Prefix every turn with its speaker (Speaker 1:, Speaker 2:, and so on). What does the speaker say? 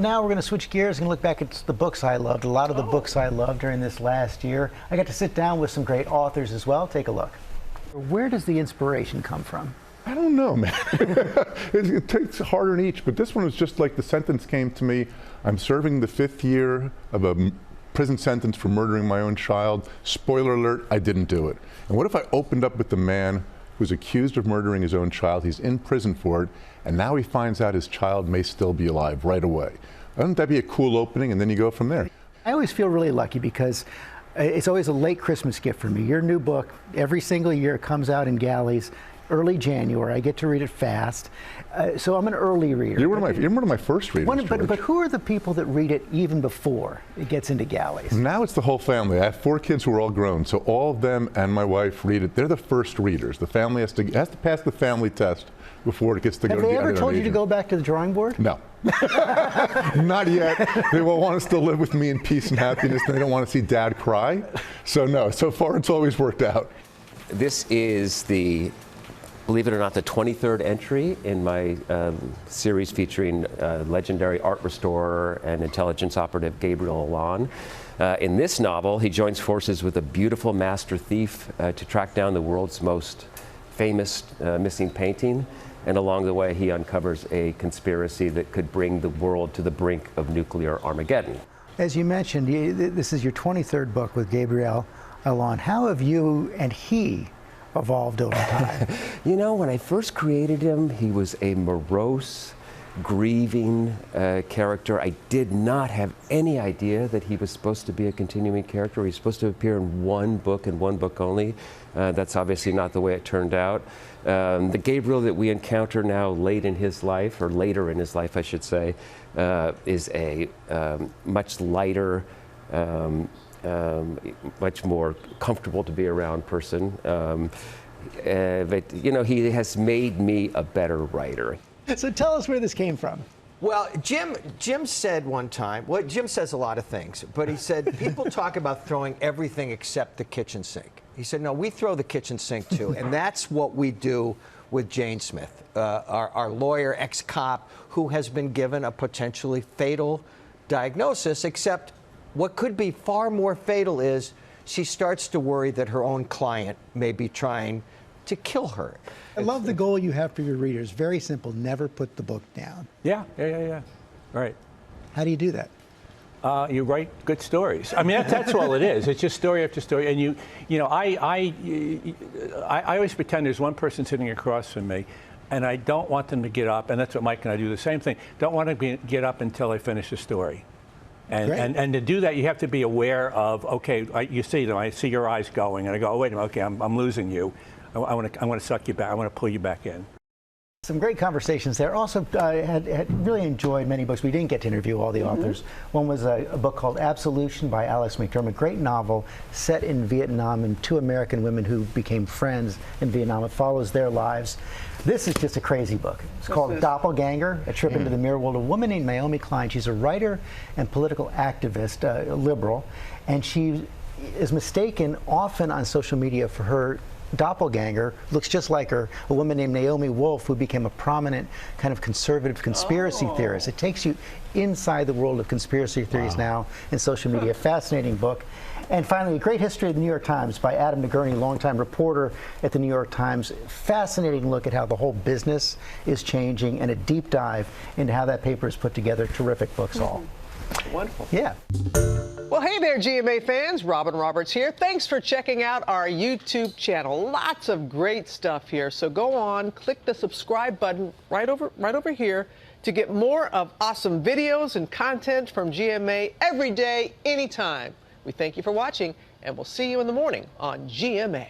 Speaker 1: Now we're going to switch gears and look back at the books I loved, a lot of the books I loved during this last year. I got to sit down with some great authors as well. Take a look. Where does the inspiration come from?
Speaker 2: I don't know, man. It takes harder than each, but this one was just like the sentence came to me. I'm serving the 5th year of a prison sentence for murdering my own child. Spoiler alert, I didn't do it. And what if I opened up with the man who's accused of murdering his own child? He's in prison for it, and now he finds out his child may still be alive right away. Wouldn't that be a cool opening? And then you go from there.
Speaker 1: I always feel really lucky because it's always a late Christmas gift for me. Your new book, every single year, comes out in galleys. Early January. I get to read it fast. So I'm an early reader.
Speaker 2: You're one of my first readers,
Speaker 1: but who are the people that read it even before it gets into galleys?
Speaker 2: Now it's the whole family. I have 4 kids who are all grown, so all of them and my wife read it. They're the first readers. The family has to pass the family test before it gets to go to the
Speaker 1: Have they ever told you to go back to the drawing board?
Speaker 2: No. Not yet. They will want us to live with me in peace and happiness, and they don't want to see Dad cry. So no, so far it's always worked out.
Speaker 3: This is the, believe it or not, the 23rd entry in my series featuring legendary art restorer and intelligence operative Gabriel Allon. In this novel, he joins forces with a beautiful master thief to track down the world's most famous missing painting. And along the way, he uncovers a conspiracy that could bring the world to the brink of nuclear Armageddon.
Speaker 1: As you mentioned, this is your 23rd book with Gabriel Allon. How have you and he evolved over time?
Speaker 3: You know, when I first created him, he was a morose, grieving character. I did not have any idea that he was supposed to be a continuing character. He's supposed to appear in one book and one book only. That's obviously not the way it turned out. The Gabriel that we encounter now late in his life, or later in his life, I should say, is a much lighter, much more comfortable to be around person. But, you know, he has made me a better writer.
Speaker 1: So tell us where this came from.
Speaker 4: Well, Jim said one time, well, Jim says a lot of things, but he said, people talk about throwing everything except the kitchen sink. He said, no, we throw the kitchen sink too, and that's what we do with Jane Smith, our lawyer, ex-cop, who has been given a potentially fatal diagnosis, except what could be far more fatal is she starts to worry that her own client may be trying to kill her.
Speaker 1: I love the goal you have for your readers. Very simple, never put the book down.
Speaker 5: Yeah. Right.
Speaker 1: How do you do that?
Speaker 5: You write good stories. I mean, that's all it is. It's just story after story. And you know, I always pretend there's one person sitting across from me, and I don't want them to get up. And that's what Mike and I do the same thing. Don't want to get up until I finish the story. And to do that, you have to be aware of, okay, you see them. I see your eyes going, and I go, oh, wait a minute, okay, I'm losing you. I want to suck you back. I want to pull you back in.
Speaker 1: Some great conversations there. Also, had really enjoyed many books. We didn't get to interview all the authors. One was a book called Absolution by Alex McDermott. Great novel set in Vietnam and 2 American women who became friends in Vietnam. It follows their lives. This is just a crazy book. It's called Doppelganger, A Trip into the Mirror World. A woman named Naomi Klein. She's a writer and political activist, a liberal, and she is mistaken often on social media for her doppelganger, looks just like her, a woman named Naomi Wolf, who became a prominent kind of conservative conspiracy theorist. It takes you inside the world of conspiracy theories now in social media. Fascinating book. And finally, A Great History of the New York Times by Adam Nagurney, longtime reporter at the New York Times. Fascinating look at how the whole business is changing and a deep dive into how that paper is put together. Terrific books all.
Speaker 6: Wonderful.
Speaker 1: Yeah.
Speaker 6: Well, hey there, GMA fans. Robin Roberts here. Thanks for checking out our YouTube channel. Lots of great stuff here. So go on, click the subscribe button right over here to get more of awesome videos and content from GMA every day, anytime. We thank you for watching, and we'll see you in the morning on GMA.